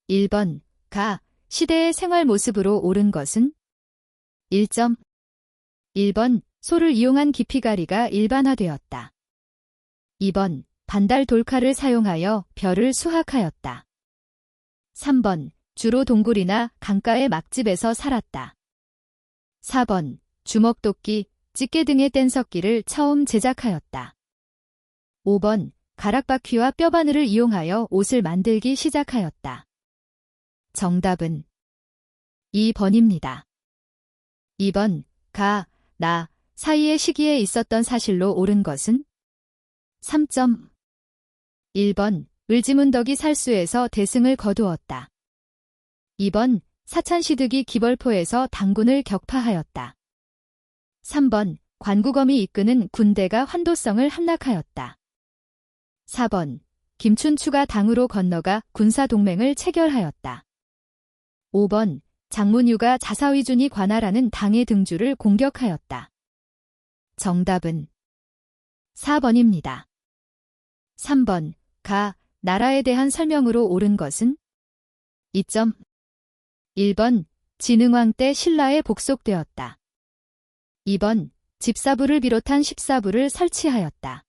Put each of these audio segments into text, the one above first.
1번, 가, 시대의 생활 모습으로 옳은 것은? 1점. 1번, 소를 이용한 기피가리가 일반화되었다. 2번, 반달 돌칼을 사용하여 벼를 수확하였다. 3번, 주로 동굴이나 강가의 막집에서 살았다. 4번, 주먹도끼, 집게 등의 뗀석기를 처음 제작하였다. 5번, 가락바퀴와 뼈바늘을 이용하여 옷을 만들기 시작하였다. 정답은 2번입니다. 2번, 가, 나, 사이의 시기에 있었던 사실로 옳은 것은? 3점. 1번, 을지문덕이 살수에서 대승을 거두었다. 2번, 사찬시득이 기벌포에서 당군을 격파하였다. 3번, 관구검이 이끄는 군대가 환도성을 함락하였다. 4번, 김춘추가 당으로 건너가 군사동맹을 체결하였다. 5번, 장문유가 자사위준이 관할하는 당의 등주를 공격하였다. 정답은 4번입니다. 3번, 가, 나라에 대한 설명으로 옳은 것은? 2점. 1번, 진흥왕 때 신라에 복속되었다. 2번, 집사부를 비롯한 14부를 설치하였다.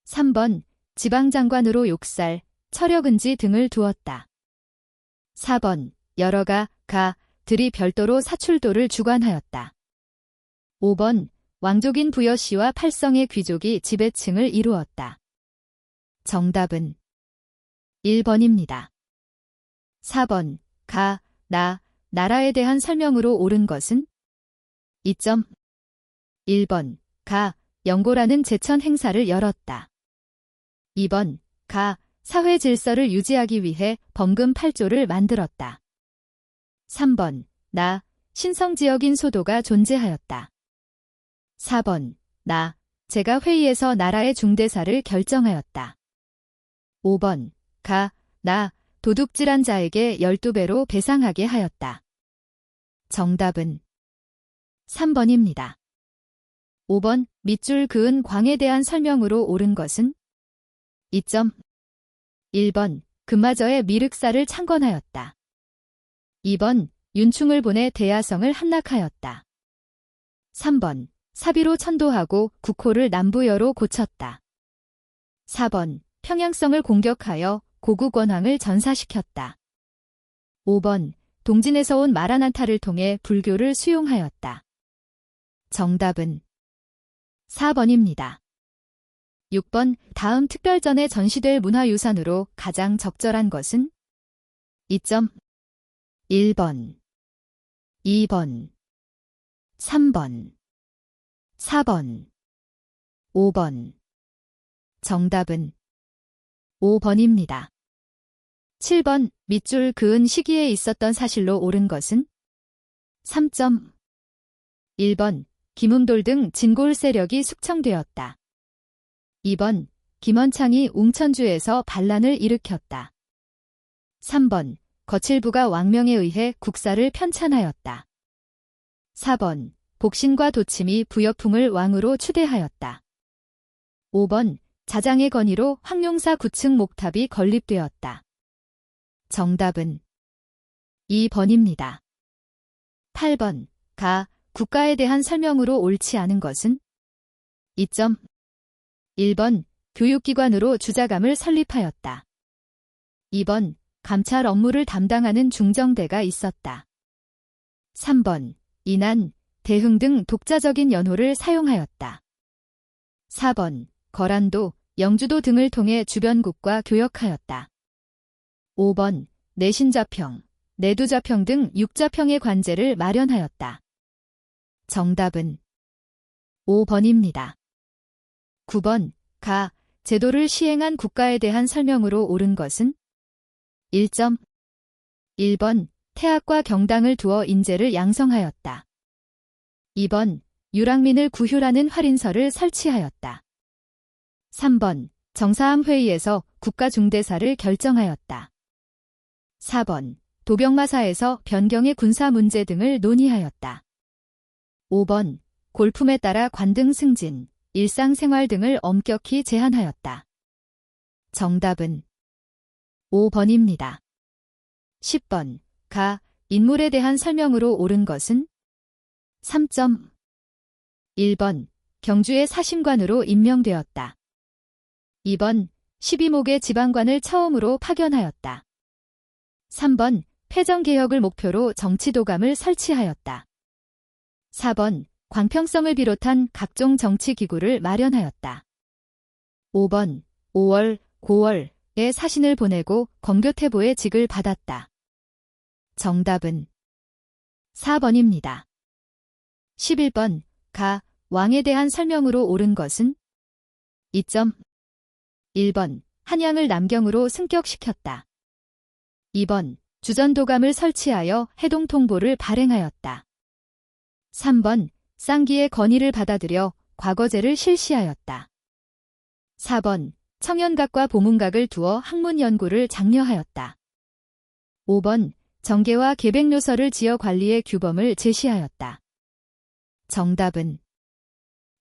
3번, 지방장관으로 욕살, 철역은지 등을 두었다. 4번, 여러가, 가, 들이 별도로 사출도를 주관하였다. 5번, 왕족인 부여씨와 팔성의 귀족이 지배층을 이루었다. 정답은 1번입니다. 4번, 가, 나, 나라에 대한 설명으로 옳은 것은? 2점. 1번, 가, 영고라는 제천 행사를 열었다. 2번, 가, 사회 질서를 유지하기 위해 범금 8조를 만들었다. 3번, 나, 신성지역인 소도가 존재하였다. 4번, 나, 제가 회의에서 나라의 중대사를 결정하였다. 5번, 가, 나, 도둑질한 자에게 12배로 배상하게 하였다. 정답은 3번입니다. 5번, 밑줄 그은 광에 대한 설명으로 옳은 것은? 2점. 1번, 금마저의 미륵사를 창건하였다. 2번, 윤충을 보내 대야성을 함락하였다. 3번, 사비로 천도하고 국호를 남부여로 고쳤다. 4번, 평양성을 공격하여 고국원왕을 전사시켰다. 5번, 동진에서 온 마라난타를 통해 불교를 수용하였다. 정답은 4번입니다. 6번, 다음 특별전에 전시될 문화유산으로 가장 적절한 것은? 2점. 1번, 2번, 3번, 4번, 5번. 정답은 5번입니다. 7번, 밑줄 그은 시기에 있었던 사실로 옳은 것은? 3점. 1번, 김음돌 등 진골 세력이 숙청되었다. 2번, 김원창이 웅천주에서 반란을 일으켰다. 3번, 거칠부가 왕명에 의해 국사를 편찬하였다. 4번, 복신과 도침이 부여풍을 왕으로 추대하였다. 5번, 자장의 건의로 황룡사 9층 목탑이 건립되었다. 정답은 2번입니다. 8번, 가, 국가에 대한 설명으로 옳지 않은 것은? 2점. 1번, 교육기관으로 주자감을 설립하였다. 2번, 감찰 업무를 담당하는 중정대가 있었다. 3번, 인안, 대흥 등 독자적인 연호를 사용하였다. 4번, 거란도, 영주도 등을 통해 주변국과 교역하였다. 5번, 내신자평, 내두자평 등 6자평의 관제를 마련하였다. 정답은 5번입니다. 9번, 가, 제도를 시행한 국가에 대한 설명으로 옳은 것은? 1점. 1번, 태학과 경당을 두어 인재를 양성하였다. 2번, 유랑민을 구휴라는 활인서를 설치하였다. 3번, 정사함 회의에서 국가중대사를 결정하였다. 4번, 도병마사에서 변경의 군사 문제 등을 논의하였다. 5번, 골품에 따라 관등 승진, 일상생활 등을 엄격히 제한하였다. 정답은 5번입니다. 10번. 가. 인물에 대한 설명으로 옳은 것은? 3점. 1번. 경주의 사심관으로 임명되었다. 2번. 12목의 지방관을 처음으로 파견하였다. 3번. 패정개혁을 목표로 정치도감을 설치하였다. 4번. 광평성을 비롯한 각종 정치기구를 마련하였다. 5번. 5월, 고월에 사신을 보내고 검교태보의 직을 받았다. 정답은 4번입니다. 11번. 가. 왕에 대한 설명으로 옳은 것은? 2점. 1번. 한양을 남경으로 승격시켰다. 2번. 주전도감을 설치하여 해동통보를 발행하였다. 3번. 쌍기의 건의를 받아들여 과거제를 실시하였다. 4번. 청년각과 보문각을 두어 학문연구를 장려하였다. 5번. 정계와 계백료서를 지어 관리의 규범을 제시하였다. 정답은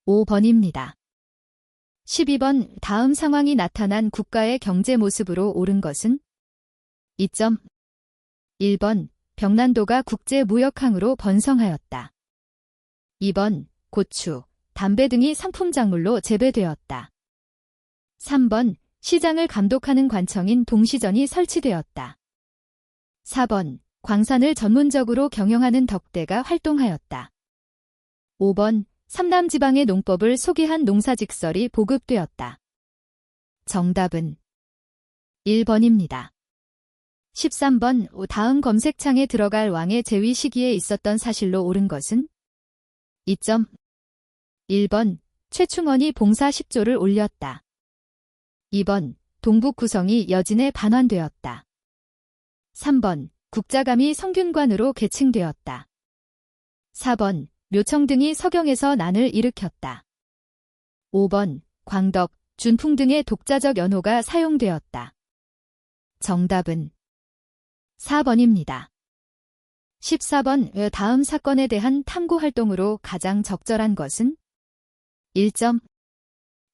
5번입니다. 12번. 다음 상황이 나타난 국가의 경제 모습으로 옳은 것은? 2점. 1번. 병난도가 국제무역항으로 번성하였다. 2번. 고추, 담배 등이 상품작물로 재배되었다. 3번. 시장을 감독하는 관청인 동시전이 설치되었다. 4번. 광산을 전문적으로 경영하는 덕대가 활동하였다. 5번. 삼남지방의 농법을 소개한 농사직설이 보급되었다. 정답은 1번입니다. 13번. 다음 검색창에 들어갈 왕의 재위 시기에 있었던 사실로 옳은 것은? 2점. 1번. 최충원이 봉사 10조를 올렸다. 2번. 동북 구성이 여진에 반환되었다. 3번. 국자감이 성균관으로 계층되었다. 4번. 묘청 등이 서경에서 난을 일으켰다. 5번. 광덕, 준풍 등의 독자적 연호가 사용되었다. 정답은 4번입니다. 14번. 다음 사건에 대한 탐구 활동으로 가장 적절한 것은? 1점.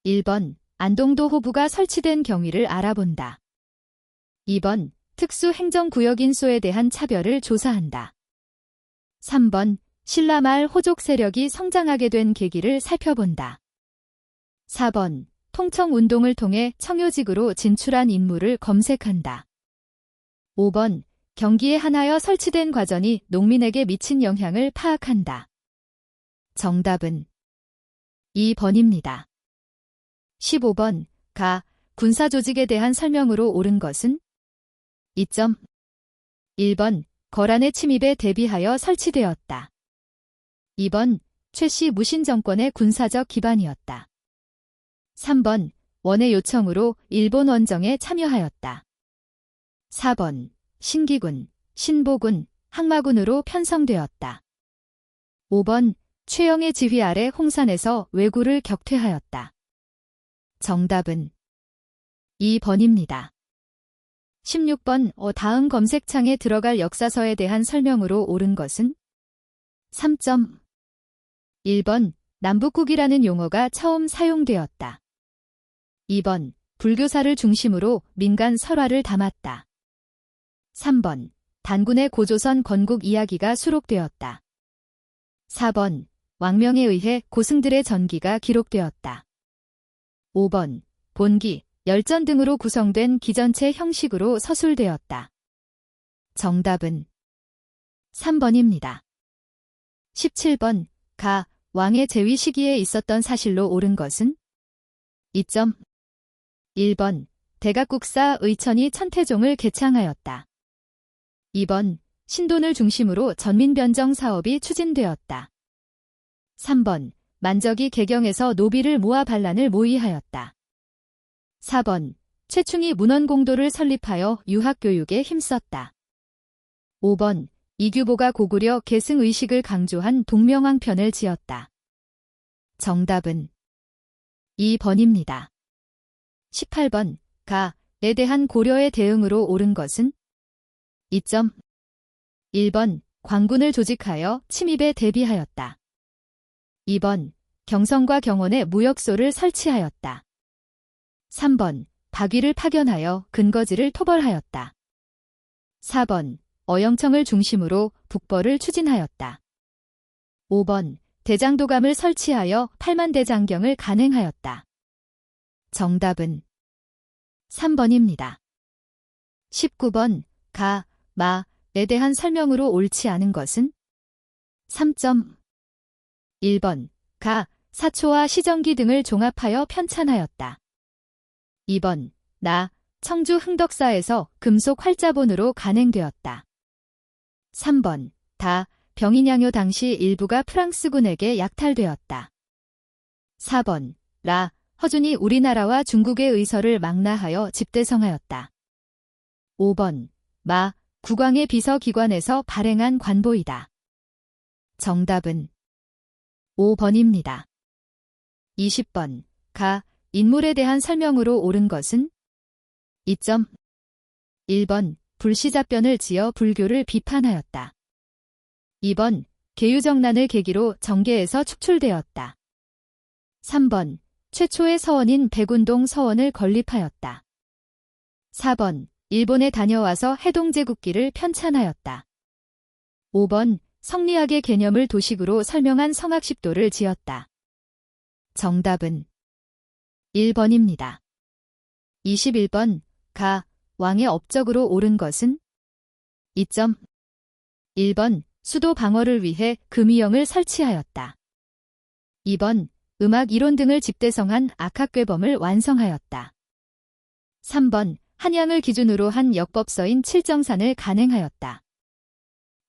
1번. 안동도 호부가 설치된 경위를 알아본다. 2번. 특수행정구역인소에 대한 차별을 조사한다. 3번. 신라마을 호족 세력이 성장하게 된 계기를 살펴본다. 4번. 통청운동을 통해 청요직으로 진출한 인물을 검색한다. 5번. 경기에 한하여 설치된 과전이 농민에게 미친 영향을 파악한다. 정답은 2번입니다. 15번. 가. 군사조직에 대한 설명으로 옳은 것은? 2점. 1번. 거란의 침입에 대비하여 설치되었다. 2번. 최씨 무신 정권의 군사적 기반이었다. 3번. 원의 요청으로 일본 원정에 참여하였다. 4번. 신기군, 신보군, 항마군으로 편성되었다. 5번. 최영의 지휘 아래 홍산에서 왜구를 격퇴하였다. 정답은 2번입니다. 16번. 다음 검색창에 들어갈 역사서에 대한 설명으로 옳은 것은? 3점. 1번. 남북국이라는 용어가 처음 사용되었다. 2번. 불교사를 중심으로 민간 설화를 담았다. 3번. 단군의 고조선 건국 이야기가 수록되었다. 4번. 왕명에 의해 고승들의 전기가 기록되었다. 5번. 본기, 열전 등으로 구성된 기전체 형식으로 서술되었다. 정답은 3번입니다. 17번. 가. 왕의 재위 시기에 있었던 사실로 옳은 것은? 2점. 1번. 대각국사 의천이 천태종을 개창하였다. 2번. 신돈을 중심으로 전민변정 사업이 추진되었다. 3번. 만적이 개경에서 노비를 모아 반란을 모의하였다. 4번. 최충이 문헌공도를 설립하여 유학교육에 힘썼다. 5번. 이규보가 고구려 계승의식을 강조한 동명왕편을 지었다. 정답은 2번입니다. 18번. 가에 대한 고려의 대응으로 옳은 것은? 2점. 1번. 광군을 조직하여 침입에 대비하였다. 2번. 경성과 경원에 무역소를 설치하였다. 3번. 박위를 파견하여 근거지를 토벌하였다. 4번 어영청을 중심으로 북벌을 추진하였다. 5번 대장도감을 설치하여 팔만대장경을 간행하였다. 정답은 3번입니다. 19번 가, 마에 대한 설명으로 옳지 않은 것은 3점. 1번 가, 사초와 시정기 등을 종합하여 편찬하였다. 2번 나, 청주 흥덕사에서 금속 활자본으로 간행되었다. 3번 다, 병인양요 당시 일부가 프랑스군에게 약탈되었다. 4번 라, 허준이 우리나라와 중국의 의서를 망라하여 집대성하였다. 5번 마, 국왕의 비서기관에서 발행한 관보이다. 정답은 5번입니다. 20번 가, 인물에 대한 설명으로 옳은 것은 2점. 1번 불시자변을 지어 불교를 비판하였다. 2번 계유정난을 계기로 정계에서 축출되었다. 3번 최초의 서원인 백운동 서원을 건립하였다. 4번 일본에 다녀와서 해동제국기를 편찬하였다. 5번 성리학의 개념을 도식으로 설명한 성학십도를 지었다. 정답은 1번입니다. 21번 가, 왕의 업적으로 옳은 것은 2점. 1번 수도 방어를 위해 금위영을 설치하였다. 2번 음악 이론 등을 집대성한 악학괴범을 완성하였다. 3번 한양을 기준으로 한 역법서인 칠정산을 간행하였다.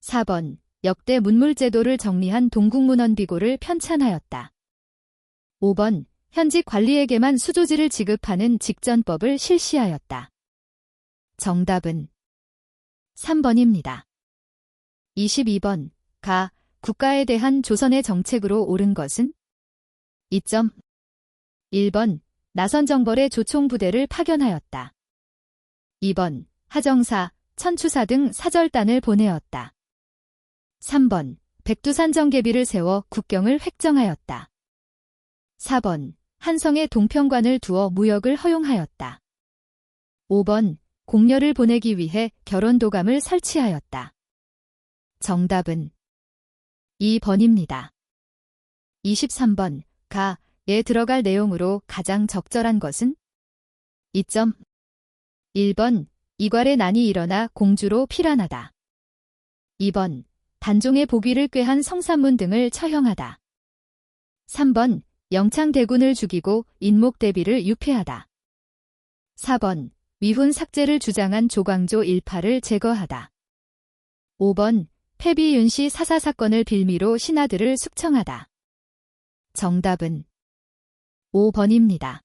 4번 역대 문물제도를 정리한 동국문헌비고를 편찬하였다. 5번 현직 관리에게만 수조지를 지급하는 직전법을 실시하였다. 정답은 3번입니다. 22번 가, 국가에 대한 조선의 정책으로 옳은 것은 2점. 1번 나선정벌의 조총부대를 파견하였다. 2번 하정사, 천추사 등 사절단을 보내었다. 3번 백두산 정계비를 세워 국경을 획정하였다. 4번 한성에 동평관을 두어 무역을 허용하였다. 5번 공녀를 보내기 위해 결혼도감을 설치하였다. 정답은 2번입니다. 23번 가에 들어갈 내용으로 가장 적절한 것은 2점. 1번 이괄의 난이 일어나 공주로 피란하다. 2번 단종의 복위를 꾀한 성산문 등을 처형하다. 3번 영창대군을 죽이고 인목대비를 유폐하다. 4번 위훈 삭제를 주장한 조광조 일파를 제거하다. 5번 패비윤씨 사사 사건을 빌미로 신하들을 숙청하다. 정답은 5번입니다.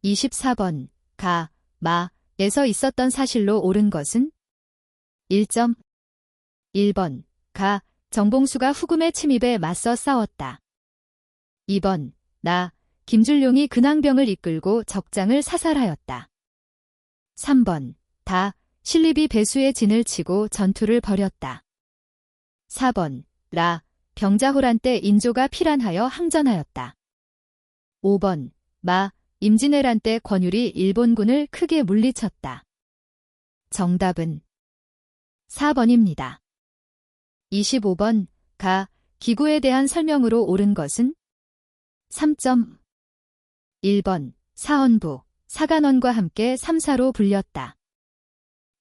24번 가, 마에서 있었던 사실로 옳은 것은 1점. 1번 가, 정봉수가 후금의 침입에 맞서 싸웠다. 2번 나, 김줄룡이 근황병을 이끌고 적장을 사살하였다. 3번 다, 신립이 배수의 진을 치고 전투를 벌였다. 4번 라, 병자호란 때 인조가 피란하여 항전하였다. 5번 마, 임진왜란 때 권율이 일본군을 크게 물리쳤다. 정답은 4번입니다. 25번 가, 기구에 대한 설명으로 옳은 것은 3점. 1번 사헌부, 사간원과 함께 3사로 불렸다.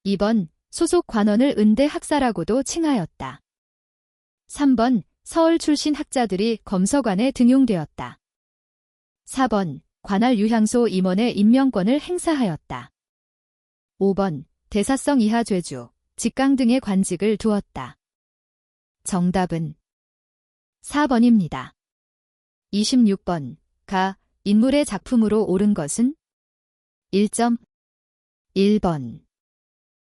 2번 소속 관원을 은대 학사라고도 칭하였다. 3번 서울 출신 학자들이 검서관에 등용되었다. 4번 관할 유향소 임원의 임명권을 행사하였다. 5번 대사성 이하 죄주, 직강 등의 관직을 두었다. 정답은 4번입니다. 26번 가, 인물의 작품으로 옳은 것은 1점. 1번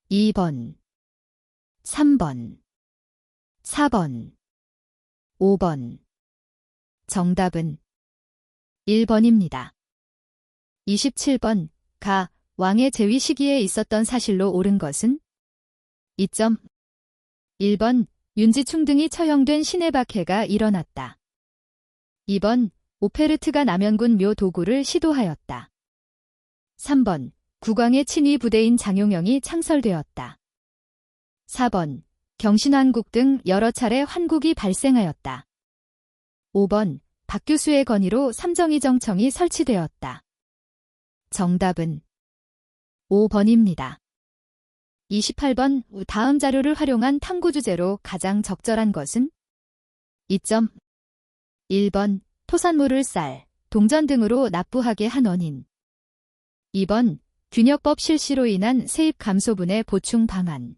2번 3번 4번 5번 정답은 1번입니다. 27번 가, 왕의 재위 시기에 있었던 사실로 옳은 것은 2점. 1번 윤지충 등이 처형된 시내박해가 일어났다. 2번 오페르트가 남현군 묘 도구를 시도하였다. 3번 국왕의 친위 부대인 장용영이 창설되었다. 4번 경신환국 등 여러 차례 환국이 발생하였다. 5번 박규수의 건의로 삼정이정청이 설치되었다. 정답은 5번입니다. 28번 다음 자료를 활용한 탐구 주제로 가장 적절한 것은? 2점 1번 토산물을 쌀, 동전 등으로 납부하게 한 원인. 2번 균역법 실시로 인한 세입 감소분의 보충 방안.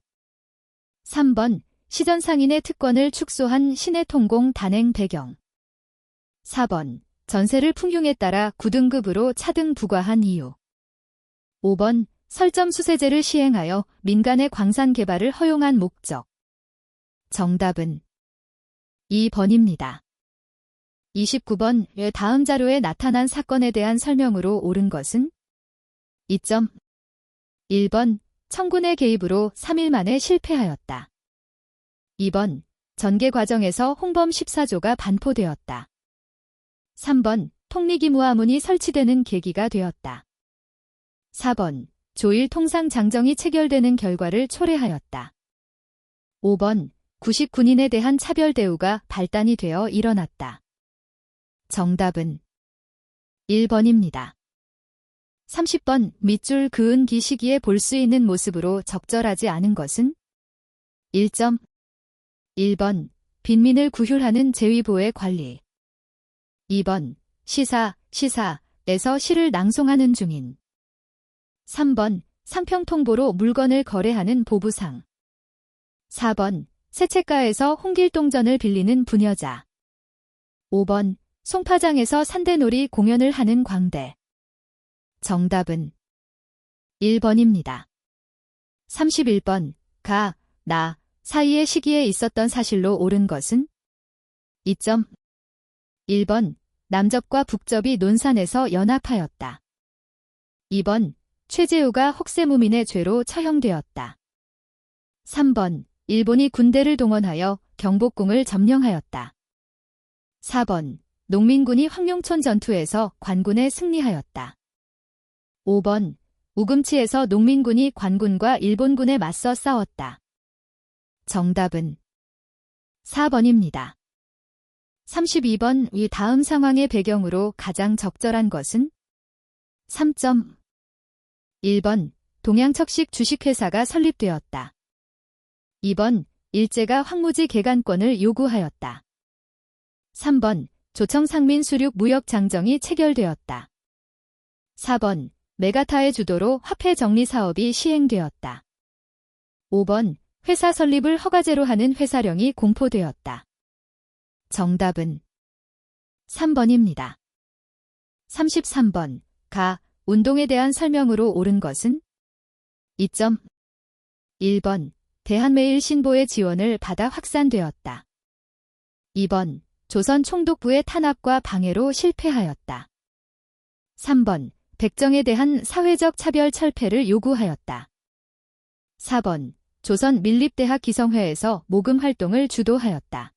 3번 시전 상인의 특권을 축소한 시내통공 단행 배경. 4번 전세를 풍흉에 따라 9등급으로 차등 부과한 이유. 5번 설점 수세제를 시행하여 민간의 광산 개발을 허용한 목적. 정답은 2번입니다. 29번 다음 자료에 나타난 사건에 대한 설명으로 옳은 것은? 2점 1번 청군의 개입으로 3일 만에 실패하였다. 2번 전개 과정에서 홍범 14조가 반포되었다. 3번 통리기무화문이 설치되는 계기가 되었다. 4번 조일 통상장정이 체결되는 결과를 초래하였다. 5번 99인에 대한 차별 대우가 발단이 되어 일어났다. 정답은 1번입니다. 30번 밑줄 그은 기 시기에 볼 수 있는 모습으로 적절하지 않은 것은? 1점 1번 빈민을 구휼하는 제위보의 관리. 2번 시사에서 시를 낭송하는 중인. 3번 상평통보로 물건을 거래하는 보부상. 4번 세채가에서 홍길동전을 빌리는 부녀자. 5번 송파장에서 산대놀이 공연을 하는 광대. 정답은 1번입니다. 31번 가, 나 사이의 시기에 있었던 사실로 옳은 것은? 2점 1번 남접과 북접이 논산에서 연합하였다. 2번 최재우가 혹세무민의 죄로 처형되었다. 3번 일본이 군대를 동원하여 경복궁을 점령하였다. 4번 농민군이 황룡촌 전투에서 관군에 승리하였다. 5번 우금치에서 농민군이 관군과 일본군에 맞서 싸웠다. 정답은 4번입니다. 32번 이 다음 상황의 배경으로 가장 적절한 것은? 3점 1번 동양척식 주식회사가 설립되었다. 2번 일제가 황무지 개간권을 요구하였다. 3번 조청상민 수륙 무역장정이 체결되었다. 4번 메가타의 주도로 화폐 정리 사업이 시행되었다. 5번 회사 설립을 허가제로 하는 회사령이 공포되었다. 정답은 3번입니다. 33번 가, 운동에 대한 설명으로 옳은 것은? 2점 1번 대한매일신보의 지원을 받아 확산되었다. 2번 조선 총독부의 탄압과 방해로 실패하였다. 3번 백정에 대한 사회적 차별 철폐를 요구하였다. 4번 조선 밀립대학 기성회에서 모금 활동을 주도하였다.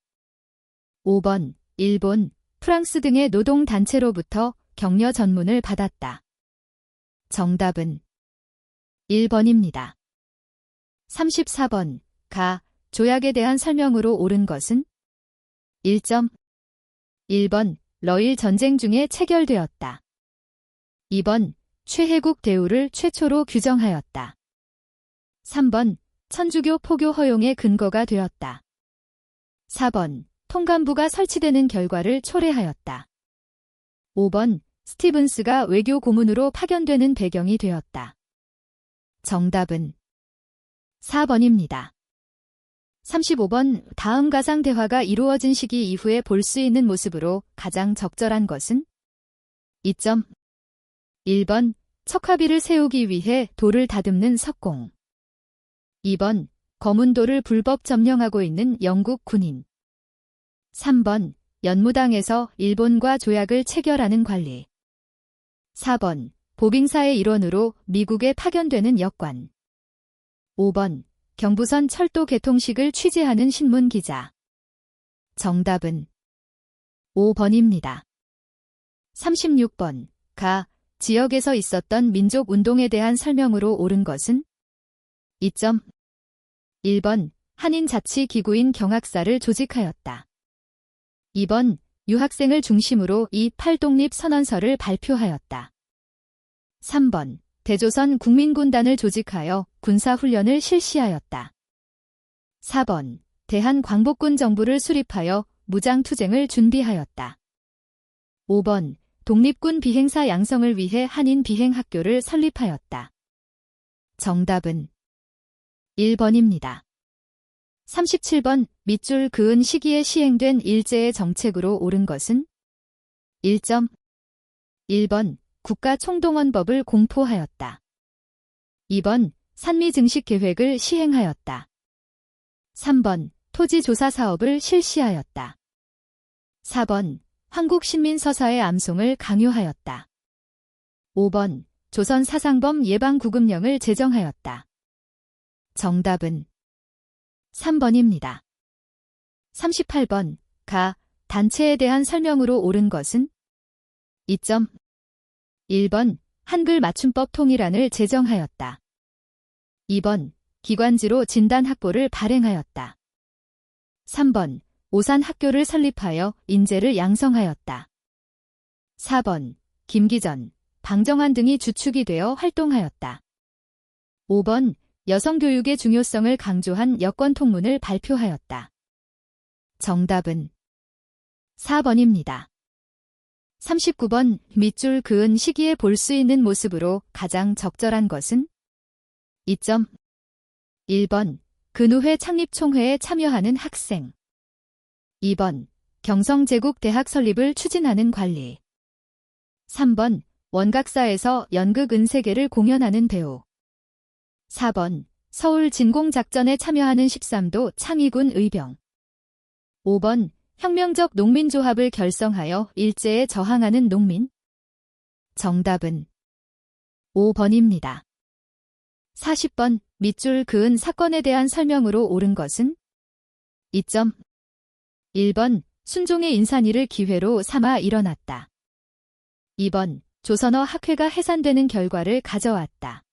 5번 일본, 프랑스 등의 노동단체로부터 격려 전문을 받았다. 정답은 1번입니다. 34번 가, 조약에 대한 설명으로 옳은 것은? 1점 1번 러일 전쟁 중에 체결되었다. 2번 최혜국 대우를 최초로 규정하였다. 3번 천주교 포교 허용의 근거가 되었다. 4번 통감부가 설치되는 결과를 초래하였다. 5번 스티븐스가 외교 고문으로 파견되는 배경이 되었다. 정답은 4번입니다. 35번 다음 가상 대화가 이루어진 시기 이후에 볼 수 있는 모습으로 가장 적절한 것은? 2점 1번 척화비를 세우기 위해 돌을 다듬는 석공. 2번 검은 돌을 불법 점령하고 있는 영국 군인. 3번 연무당에서 일본과 조약을 체결하는 관리. 4번 보빙사의 일원으로 미국에 파견되는 역관. 5번 경부선 철도 개통식을 취재하는 신문 기자. 정답은 5번입니다. 36번 가, 지역에서 있었던 민족 운동에 대한 설명으로 옳은 것은? 2점 1번 한인자치기구인 경학사를 조직하였다. 2번 유학생을 중심으로 이8독립선언서를 발표하였다. 3번 대조선 국민군단을 조직하여 군사훈련을 실시하였다. 4번 대한광복군 정부를 수립하여 무장투쟁을 준비하였다. 5번 독립군 비행사 양성을 위해 한인 비행학교를 설립하였다. 정답은 1번입니다. 37번 밑줄 그은 시기에 시행된 일제의 정책으로 옳은 것은 1점 1번 국가총동원법을 공포하였다. 2번 산미증식계획을 시행하였다. 3번 토지조사 사업을 실시하였다. 4번 한국신민서사의 암송을 강요하였다. 5번 조선 사상범 예방구금령을 제정하였다. 정답은 3번입니다. 38번 가 단체에 대한 설명으로 옳은 것은 2점 1번 한글 맞춤법 통일안을 제정하였다. 2번 기관지로 진단 확보를 발행하였다. 3번 오산 학교를 설립하여 인재를 양성하였다. 4번 김기전, 방정환 등이 주축이 되어 활동하였다. 5번 여성교육의 중요성을 강조한 여권통문을 발표하였다. 정답은 4번입니다. 39번 밑줄 그은 시기에 볼 수 있는 모습으로 가장 적절한 것은 2점 1번 근우회 창립총회에 참여하는 학생 2번 경성제국대학 설립을 추진하는 관리 3번 원각사에서 연극 은세계를 공연하는 배우 4번 서울 진공작전에 참여하는 13도 창의군 의병 5번 혁명적 농민조합을 결성하여 일제에 저항하는 농민 정답은 5번입니다. 40번 밑줄 그은 사건에 대한 설명으로 옳은 것은 2점 1번 순종의 인산이를 기회로 삼아 일어났다. 2번 조선어 학회가 해산되는 결과를 가져왔다.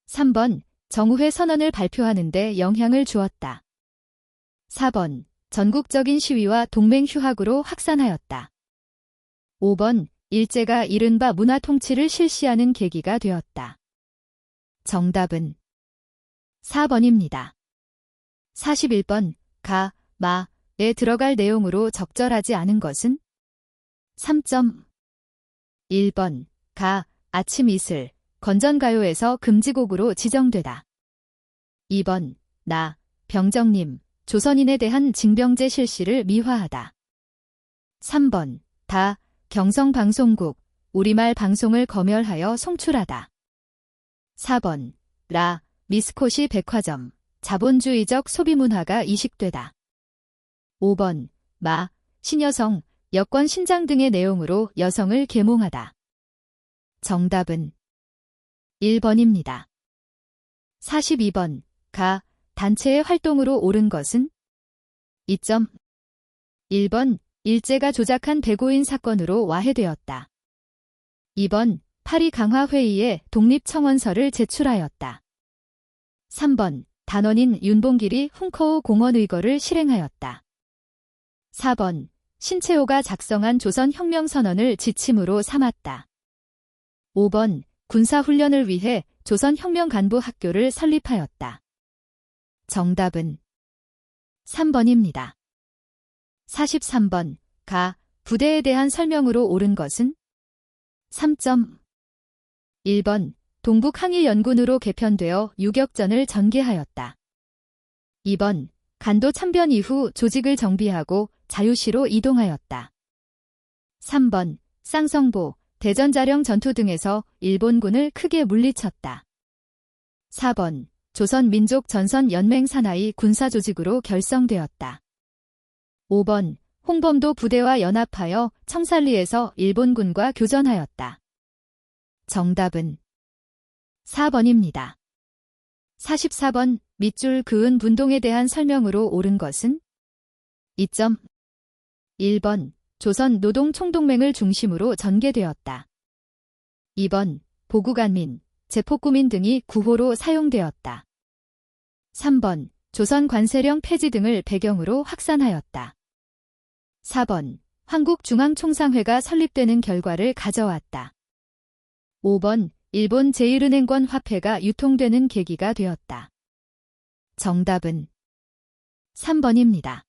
3번 정우회 선언을 발표하는 데 영향을 주었다. 4번 전국적인 시위와 동맹 휴학으로 확산하였다. 5번 일제가 이른바 문화 통치를 실시하는 계기가 되었다. 정답은 4번입니다. 41번 가, 마에 들어갈 내용으로 적절하지 않은 것은 3점 1번 가, 아침 이슬, 건전가요에서 금지곡으로 지정되다. 2번 나, 병정님, 조선인에 대한 징병제 실시를 미화하다. 3번 다, 경성방송국, 우리말 방송을 검열하여 송출하다. 4번 라, 미스코시 백화점, 자본주의적 소비문화가 이식되다. 5번 마, 신여성, 여권 신장 등의 내용으로 여성을 계몽하다. 정답은 1번입니다. 42번 가, 단체의 활동으로 옳은 것은 2점 1번 일제가 조작한 배고인 사건으로 와해되었다. 2번 파리 강화회의에 독립청원서를 제출하였다. 3번 단원인 윤봉길이 훈커우 공원 의거를 실행하였다. 4번 신채호가 작성한 조선혁명선언을 지침으로 삼았다. 5번 군사훈련을 위해 조선혁명간부학교를 설립하였다. 정답은 3번입니다. 43번 가, 부대에 대한 설명으로 옳은 것은 3점 1번 동북항일연군으로 개편되어 유격전을 전개하였다. 2번 간도 참변 이후 조직을 정비하고 자유시로 이동하였다. 3번 쌍성보, 대전자령 전투 등에서 일본군을 크게 물리쳤다. 4번 조선민족전선연맹 산하의 군사조직으로 결성되었다. 5번 홍범도 부대와 연합하여 청산리에서 일본군과 교전하였다. 정답은 4번입니다. 44번 밑줄 그은 분동에 대한 설명으로 옳은 것은 2점 1번 조선 노동총동맹을 중심으로 전개되었다. 2번 보국안민, 제폭구민 등이 구호로 사용되었다. 3번 조선 관세령 폐지 등을 배경으로 확산하였다. 4번 한국중앙총상회가 설립되는 결과를 가져왔다. 5번 일본 제1은행권 화폐가 유통되는 계기가 되었다. 정답은 3번입니다.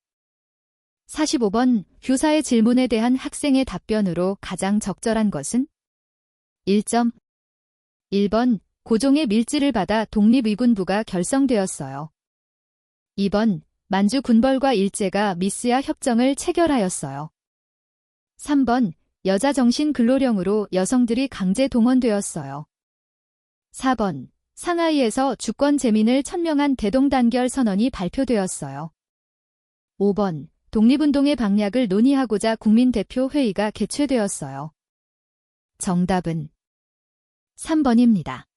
45번 교사의 질문에 대한 학생의 답변으로 가장 적절한 것은 1점 1번 고종의 밀지를 받아 독립의군부가 결성되었어요. 2번 만주 군벌과 일제가 미스야 협정을 체결하였어요. 3번 여자 정신 근로령으로 여성들이 강제 동원되었어요. 4번 상하이에서 주권 재민을 천명한 대동단결 선언이 발표되었어요. 5번 독립운동의 방략을 논의하고자 국민대표회의가 개최되었어요. 정답은 3번입니다.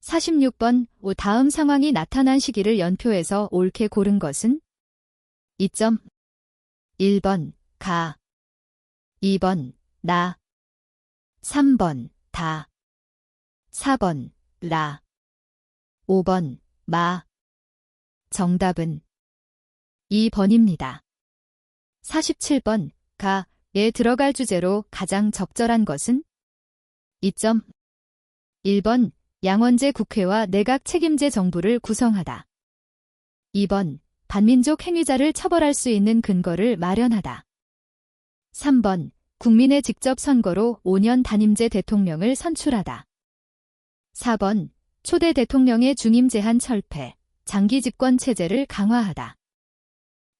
46번 다음 상황이 나타난 시기를 연표해서 옳게 고른 것은 2점 1번 가 2번 나 3번 다 4번 라 5번 마 정답은 2번입니다. 47번 가에 들어갈 주제로 가장 적절한 것은 2점 1번 양원제 국회와 내각 책임제 정부를 구성하다. 2번 반민족 행위자를 처벌할 수 있는 근거를 마련하다. 3번 국민의 직접 선거로 5년 단임제 대통령을 선출하다. 4번 초대 대통령의 중임 제한 철폐, 장기 집권 체제를 강화하다.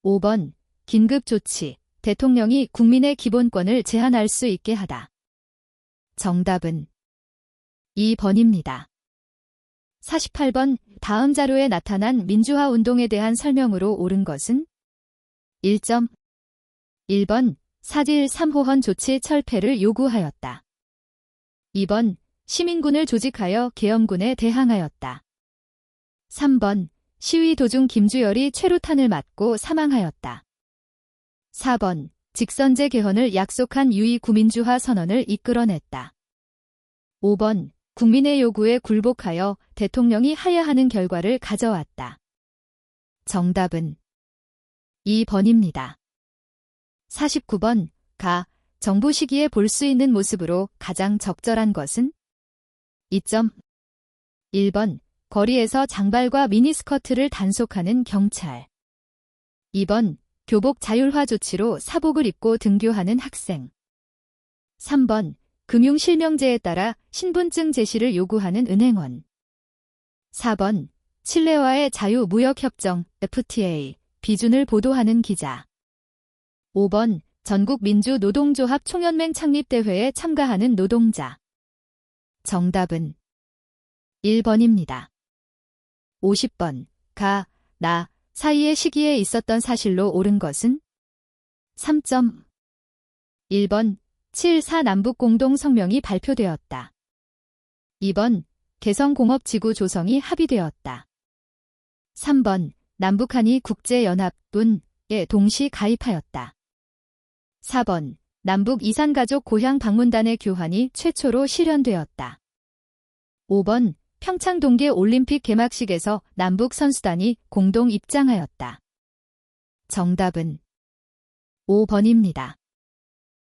5번 긴급 조치, 대통령이 국민의 기본권을 제한할 수 있게 하다. 정답은 2번입니다. 48번 다음 자료에 나타난 민주화 운동에 대한 설명으로 옳은 것은 1점 1번 사질 3호헌 조치 철폐를 요구하였다. 2번 시민군을 조직하여 계엄군에 대항하였다. 3번 시위 도중 김주열이 최루탄을 맞고 사망하였다. 4번 직선제 개헌을 약속한 유이 구민주화 선언을 이끌어냈다. 5번 국민의 요구에 굴복하여 대통령이 하야하는 결과를 가져왔다. 정답은 2번입니다. 49번 가 정부 시기에 볼 수 있는 모습으로 가장 적절한 것은 2점 1번 거리에서 장발과 미니스커트를 단속하는 경찰 2번 교복 자율화 조치로 사복을 입고 등교하는 학생 3번 금융실명제에 따라 신분증 제시를 요구하는 은행원 4번 칠레와의 자유무역협정 FTA 비준을 보도하는 기자 5번 전국민주노동조합 총연맹 창립대회에 참가하는 노동자 정답은 1번입니다. 50번 가, 나 사이의 시기에 있었던 사실로 옳은 것은 3점 1번 7.4 남북공동성명이 발표되었다. 2번 개성공업지구 조성이 합의되었다. 3번 남북한이 국제연합군에 동시 가입하였다. 4번 남북 이산가족 고향 방문단의 교환이 최초로 실현되었다. 5번 평창 동계 올림픽 개막식에서 남북 선수단이 공동 입장하였다. 정답은 5번입니다.